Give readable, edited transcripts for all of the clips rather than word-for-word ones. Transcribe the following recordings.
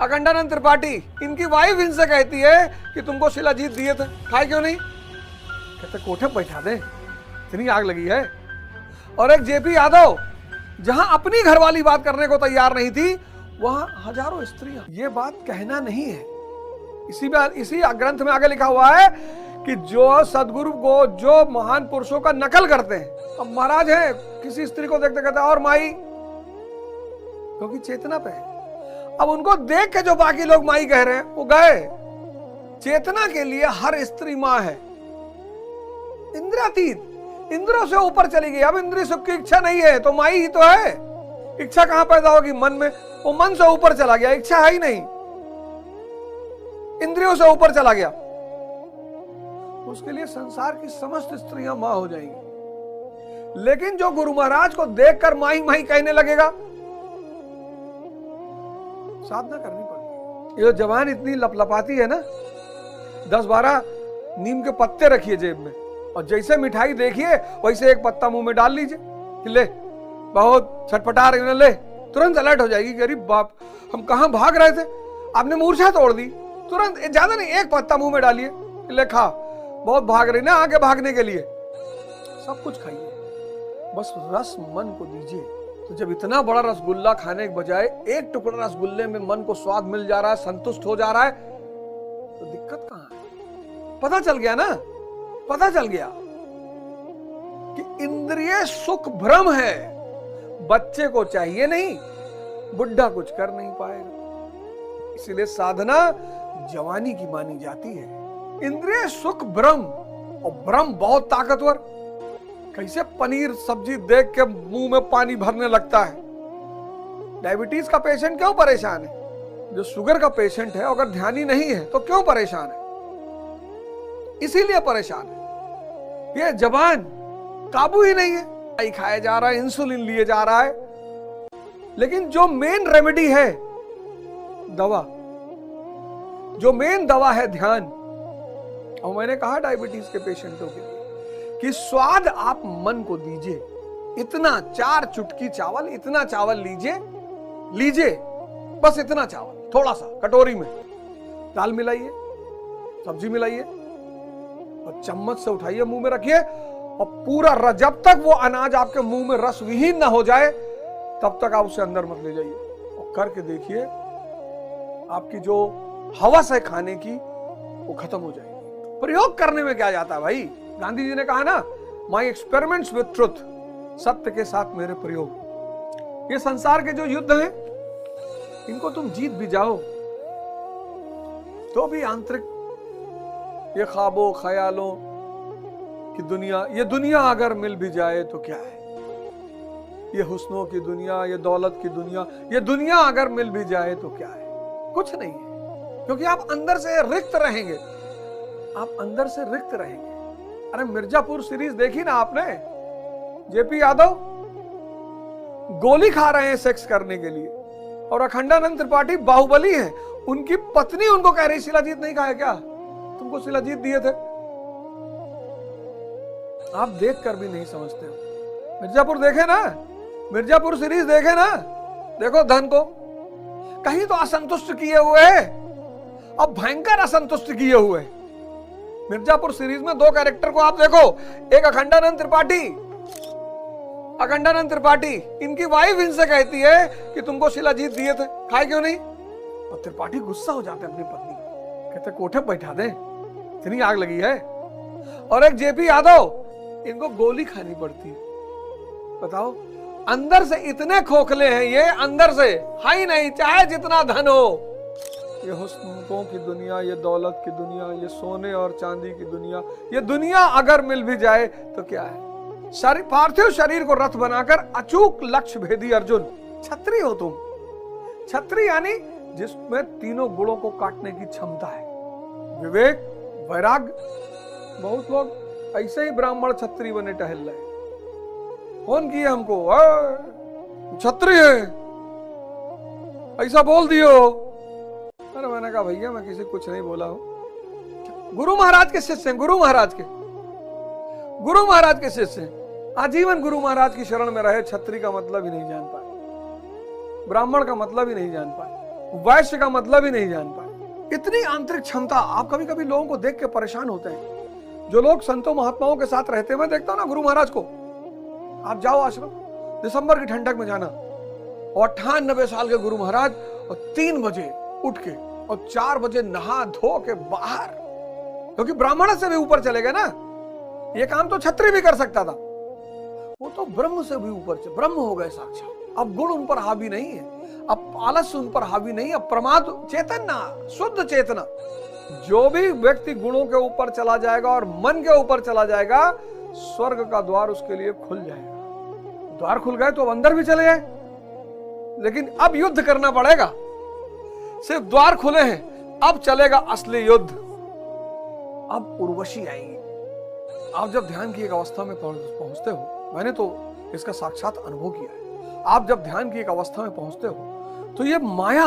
अखंडानंद त्रिपाठी, इनकी वाइफ इनसे कहती है कि तुमको शिलाजीत दिए थे, खाए क्यों नहीं? कहते कोठे पे बैठा दे, इतनी आग लगी है। और एक जेपी यादव, जहां अपनी घरवाली बात करने को तैयार नहीं थी, वहां हजारों स्त्रियां। ये बात कहना नहीं है, इसी ग्रंथ में आगे लिखा हुआ है कि जो सदगुरु को, जो महान पुरुषों का नकल करते हैं। अब महाराज है, किसी स्त्री को देखते कहते और माई, क्योंकि चेतना पे है। अब उनको देख के जो बाकी लोग माई कह रहे हैं, वो गए। चेतना के लिए हर स्त्री मां है। इंद्रियातीत, इंद्रियों से ऊपर चली गई। अब इंद्रिय सुख की इच्छा नहीं है तो माई ही तो है। इच्छा कहां पैदा होगी? मन में। वो मन से ऊपर चला गया, इच्छा है ही नहीं, इंद्रियों से ऊपर चला गया। उसके लिए संसार की समस्त स्त्रियां मां हो जाएंगी। लेकिन जो गुरु महाराज को देखकर माई माई कहने लगेगा, साधना करनी पड़ेगी। ये जवान इतनी लपलपाती है ना, 10-12 नीम के पत्ते रखिए जेब में, और जैसे मिठाई देखिए वैसे एक पत्ता मुंह में डाल लीजिए कि ले, बहुत छटपटा रही है, ले, तुरंत अलर्ट हो जाएगी कि अरे बाप, हम कहां भाग रहे थे, आपने मूर्छा तोड़ दी। तुरंत, ज्यादा नहीं, एक पत्ता मुंह में डालिए, ले खा, बहुत भाग रही ना आगे भागने के लिए। सब कुछ खाइए, बस रस मन को दीजिए। तो जब इतना बड़ा रसगुल्ला खाने के बजाय एक टुकड़ा रसगुल्ले में मन को स्वाद मिल जा रहा है, संतुष्ट हो जा रहा है, तो दिक्कत कहां है? पता चल गया ना, पता चल गया कि इंद्रिय सुख भ्रम है। बच्चे को चाहिए नहीं, बुढ़ा कुछ कर नहीं पाएगा। इसीलिए साधना जवानी की मानी जाती है। इंद्रिय सुख भ्रम, और भ्रम बहुत ताकतवर। कैसे पनीर सब्जी देख के मुंह में पानी भरने लगता है। डायबिटीज का पेशेंट क्यों परेशान है? जो शुगर का पेशेंट है अगर ध्यान ही नहीं है तो क्यों परेशान है? इसीलिए परेशान है। ये जवान काबू ही नहीं है, खाया जा रहा है, इंसुलिन लिए जा रहा है। लेकिन जो मेन रेमेडी है दवा, जो मेन दवा है ध्यान। और मैंने कहा डायबिटीज के पेशेंटों के लिए कि स्वाद आप मन को दीजिए। इतना 4 चुटकी चावल, इतना चावल लीजिए, बस इतना चावल, थोड़ा सा कटोरी में दाल मिलाइए, सब्जी मिलाइए, और चम्मच से उठाइए, मुंह में रखिए, और पूरा जब तक वो अनाज आपके मुंह में रस विहीन ना हो जाए तब तक आप उसे अंदर मत ले जाइए। और करके देखिए, आपकी जो हवस है खाने की वो खत्म हो जाएगी। प्रयोग करने में क्या जाता है भाई? गांधी जी ने कहा ना, माई एक्सपेरिमेंट्स विथ ट्रुथ, सत्य के साथ मेरे प्रयोग। ये संसार के जो युद्ध हैं, इनको तुम जीत भी जाओ तो भी आंतरिक ये ख्वाबों ख्यालों की दुनिया, ये दुनिया अगर मिल भी जाए तो क्या है, ये हुस्नों की दुनिया, ये दौलत की दुनिया, ये दुनिया अगर मिल भी जाए तो क्या है? कुछ नहीं है, क्योंकि आप अंदर से रिक्त रहेंगे, आप अंदर से रिक्त रहेंगे। अरे मिर्जापुर सीरीज देखी ना आपने? जेपी यादव गोली खा रहे हैं सेक्स करने के लिए, और अखंडानंद त्रिपाठी बाहुबली हैं। उनकी पत्नी उनको कह रही, शिलाजीत नहीं खाया क्या? तुमको शिलाजीत दिए थे। आप देख कर भी नहीं समझते हो। मिर्जापुर देखे ना, मिर्जापुर सीरीज देखे ना, देखो धन को कहीं तो असंतुष्ट किए हुए है, अब भयंकर असंतुष्ट किए हुए। मिर्जापुर सीरीज में 2 कैरेक्टर को आप देखो, एक अखंडानंद त्रिपाठी, इनकी वाइफ इनसे कहती है कि तुमको शिलाजीत दिए थे, खाए क्यों नहीं? और त्रिपाठी गुस्सा हो जाते अपनी पत्नी, कहते कोठे पे बैठा दे, इतनी आग लगी है। और एक जेपी यादव, इनको गोली खानी पड़ती है। बताओ, अंदर से इतने खोखले हैं ये, अंदर से हाई नहीं, चाहे जितना धन हो। ये हुस्नों की दुनिया, ये दौलत की दुनिया, ये सोने और चांदी की दुनिया, ये दुनिया अगर मिल भी जाए तो क्या है? पार्थिव शरीर को रथ बनाकर अचूक लक्ष्य भेदी अर्जुन। छत्री हो तुम। छत्री यानी जिसमें तीनों गुणों को काटने की क्षमता है, विवेक, वैराग्य। बहुत लोग ऐसे ही ब्राह्मण छत्री बने टहल रहे। कौन किए हमको? छत्री है, ऐसा बोल दियो। अरे मैंने कहा भैया मैं किसी कुछ नहीं बोला हूं। गुरु महाराज के शिष्य हैं, गुरु महाराज के शिष्य हैं। आजीवन गुरु महाराज की शरण में रहे, छत्री का मतलब ही नहीं जान पाए, ब्राह्मण का मतलब ही नहीं जान पाए। वैश्य का मतलब ही नहीं जान पाए। इतनी आंतरिक क्षमता। आप कभी कभी लोगों को देख के परेशान होते हैं, जो लोग संतों महात्माओं के साथ रहते हैं। मैं देखता हूं ना गुरु महाराज को, आप जाओ आश्रम, दिसंबर की ठंडक में जाना, और 98 साल के गुरु महाराज, और 3 बजे उठ के और 4 बजे नहा धो के बाहर, क्योंकि ब्राह्मण से भी ऊपर चले गए ना। ये काम तो छत्री भी कर सकता था, वो तो ब्रह्म से भी ऊपर से ब्रह्म हो गए साक्षात। अब गुण उन पर हावी नहीं है, अब आलस्य उन पर हावी नहीं, अब प्रमाद चेतना, शुद्ध चेतना। जो भी व्यक्ति गुणों के ऊपर चला जाएगा और मन के ऊपर चला जाएगा, स्वर्ग का द्वार उसके लिए खुल जाएगा। द्वार खुल गए तो अब अंदर भी चले जाए, लेकिन अब युद्ध करना पड़ेगा। सिर्फ द्वार खुले हैं, अब चलेगा असली युद्ध। अब उर्वशी आएगी। आप जब ध्यान की एक अवस्था में पहुंचते हो, मैंने तो इसका साक्षात अनुभव किया है। आप जब ध्यान की एक अवस्था में पहुंचते हो तो ये माया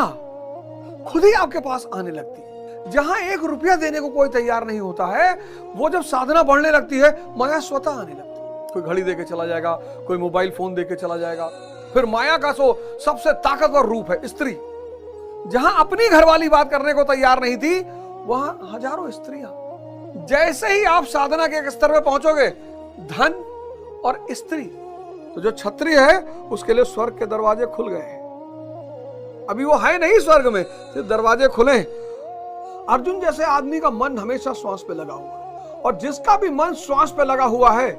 खुद ही आपके पास आने लगती है। जहां 1 रुपया देने को कोई तैयार नहीं होता है, वो जब साधना बढ़ने लगती है, माया स्वतः आने लगती है। कोई घड़ी देके चला जाएगा, कोई मोबाइल फोन देके चला जाएगा। फिर माया का सबसे ताकतवर रूप है स्त्री। जहां अपनी घरवाली बात करने को तैयार नहीं थी, वहां हजारों स्त्रियां। जैसे ही आप साधना के एक स्तर पे पहुंचोगे, धन और स्त्री, तो जो क्षत्रिय है उसके लिए स्वर्ग के दरवाजे खुल गए हैं। अभी वो है नहीं स्वर्ग में, सिर्फ दरवाजे खुले। अर्जुन जैसे आदमी का मन हमेशा श्वास पे लगा हुआ है, और जिसका भी मन श्वास पे लगा हुआ है,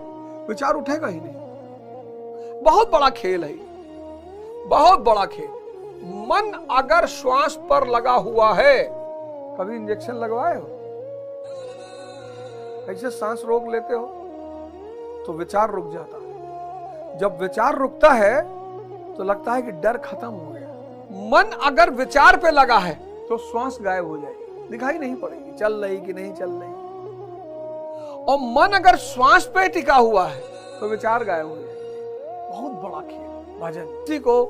विचार उठेगा ही नहीं। बहुत बड़ा खेल है, बहुत बड़ा खेल। मन अगर श्वास पर लगा हुआ है, कभी इंजेक्शन लगवाए हो? ऐसे सांस रोक लेते हो तो विचार रुक जाता है। जब विचार रुकता है तो लगता है कि डर खत्म हो गया। मन अगर विचार पे लगा है तो श्वास गायब हो जाएगी, दिखाई नहीं पड़ेगी चल रही कि नहीं चल रही। और मन अगर श्वास पे टिका हुआ है तो विचार गायब हो जाएगी। बहुत बड़ा खेल भजन। इसी को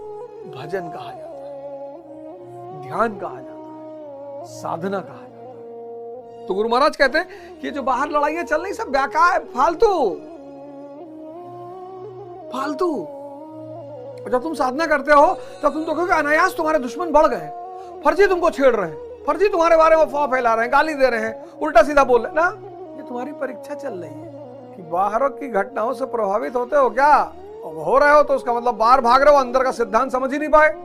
भजन कहा जाता है, ध्यान कहा जाता है, साधना कहा जाता है। तो गुरु महाराज कहते हैं कि जो बाहर लड़ाइयां चल रही सब बेकार है, फालतू फालतू। और जब तुम साधना करते हो तब तुम तो कहोगे अनायास तुम्हारे दुश्मन बढ़ गए, फर्जी तुमको छेड़ रहे हैं, फर्जी तुम्हारे बारे में अफवाह फैला रहे हैं, गाली दे रहे हैं, उल्टा सीधा बोल रहे हैं ना। ये तुम्हारी परीक्षा चल रही है कि बाहर की घटनाओं से प्रभावित होते हो क्या, और हो रहे हो तो उसका मतलब बाहर भाग रहे हो, अंदर का सिद्धांत समझ ही नहीं पाए।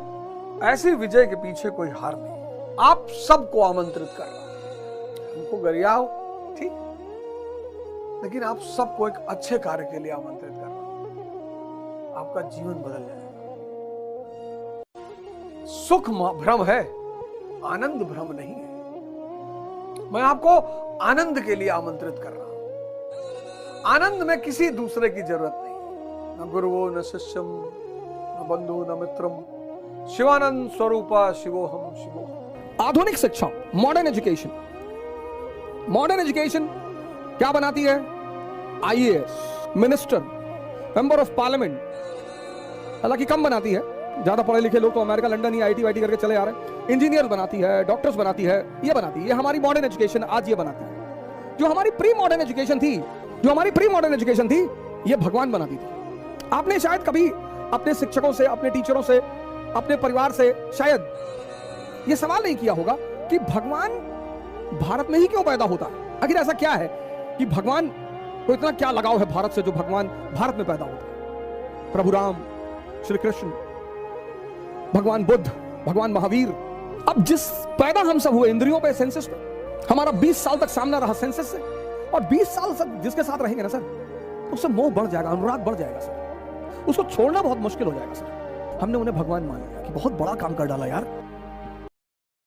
ऐसी विजय के पीछे कोई हार नहीं। आप सबको आमंत्रित कर रहा है, हमको गरियाओ ठीक, लेकिन आप सबको एक अच्छे कार्य के लिए आमंत्रित कर रहा है। आपका जीवन बदल जाएगा। सुख भ्रम है, आनंद भ्रम नहीं है। मैं आपको आनंद के लिए आमंत्रित कर रहा हूं। आनंद में किसी दूसरे की जरूरत नहीं, न गुरुओ न शिष्यम न बंधु न मित्रम, शिवानंद स्वरूपा शिवोहम शिवोहम। आधुनिक शिक्षा, मॉडर्न एजुकेशन, मॉडर्न एजुकेशन क्या बनाती है? IAS, minister, member of parliament. हालांकि कम बनाती है, ज्यादा पढ़े लिखे लोग तो अमेरिका लंदन ही आईटी वाईटी करके चले आ रहे हैं। इंजीनियर बनाती है, डॉक्टर्स बनाती है, ये बनाती है। ये हमारी मॉडर्न एजुकेशन आज ये बनाती है। जो हमारी प्री मॉडर्न एजुकेशन थी, ये भगवान बनाती थी। आपने शायद कभी अपने शिक्षकों से, अपने टीचरों से, अपने परिवार से शायद ये सवाल नहीं किया होगा कि भगवान भारत में ही क्यों पैदा होता है? आखिर ऐसा क्या है कि भगवान को इतना क्या लगाव है भारत से, जो भगवान भारत में पैदा होता है? प्रभु राम, श्री कृष्ण, भगवान बुद्ध, भगवान महावीर। अब जिस पैदा हम सब हुए इंद्रियों पे, सेंसेस पे, हमारा 20 साल तक सामना रहा सेंसेस से, और 20 साल तक जिसके साथ रहेंगे ना सर, उससे मोह बढ़ जाएगा, अनुराग बढ़ जाएगा सर, उसको छोड़ना बहुत मुश्किल हो जाएगा सर। हमने उन्हें भगवान मान लिया कि बहुत बड़ा काम कर डाला यार।